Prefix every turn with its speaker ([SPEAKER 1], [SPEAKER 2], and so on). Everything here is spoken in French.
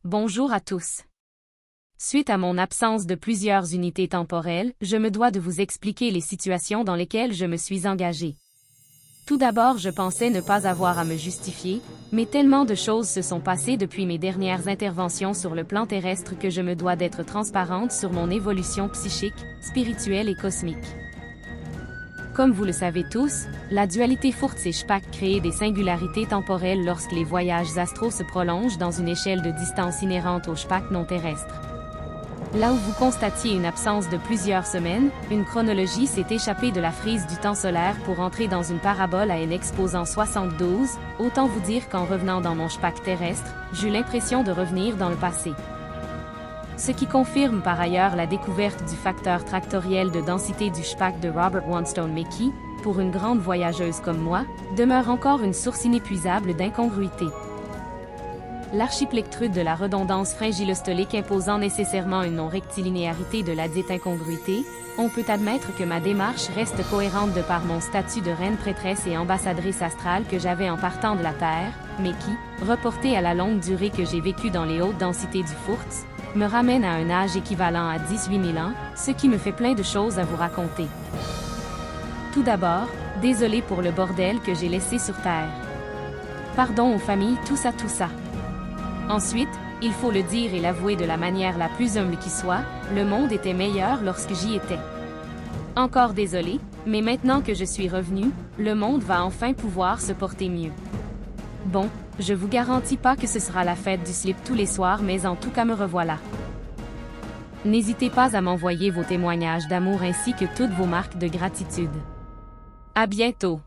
[SPEAKER 1] Bonjour à tous. Suite à mon absence de plusieurs unités temporelles, je me dois de vous expliquer les situations dans lesquelles je me suis engagé. Tout d'abord, je pensais ne pas avoir à me justifier, mais tellement de choses se sont passées depuis mes dernières interventions sur le plan terrestre que je me dois d'être transparente sur mon évolution psychique, spirituelle et cosmique. Comme vous le savez tous, la dualité Furz et Shpak crée des singularités temporelles lorsque les voyages astraux se prolongent dans une échelle de distance inhérente au Shpak non terrestre. Là où vous constatiez une absence de plusieurs semaines, une chronologie s'est échappée de la frise du temps solaire pour entrer dans une parabole à n exposant 72, autant vous dire qu'en revenant dans mon Shpak terrestre, j'eus l'impression de revenir dans le passé. Ce qui confirme par ailleurs la découverte du facteur tractoriel de densité du Shpak de Robert Wanstone McKee, pour une grande voyageuse comme moi, demeure encore une source inépuisable d'incongruité. L'archiplectrude de la redondance fringillostolique imposant nécessairement une non-rectilinéarité de ladite incongruité, on peut admettre que ma démarche reste cohérente de par mon statut de reine prêtresse et ambassadrice astrale que j'avais en partant de la Terre, mais qui, reporté à la longue durée que j'ai vécue dans les hautes densités du Furz, me ramène à un âge équivalent à 18 000 ans, ce qui me fait plein de choses à vous raconter. Tout d'abord, désolé pour le bordel que j'ai laissé sur Terre. Pardon aux familles, tout ça. Ensuite, il faut le dire et l'avouer de la manière la plus humble qui soit, le monde était meilleur lorsque j'y étais. Encore désolé, mais maintenant que je suis revenu, le monde va enfin pouvoir se porter mieux. Bon, je vous garantis pas que ce sera la fête du slip tous les soirs, mais en tout cas me revoilà. N'hésitez pas à m'envoyer vos témoignages d'amour ainsi que toutes vos marques de gratitude. À bientôt!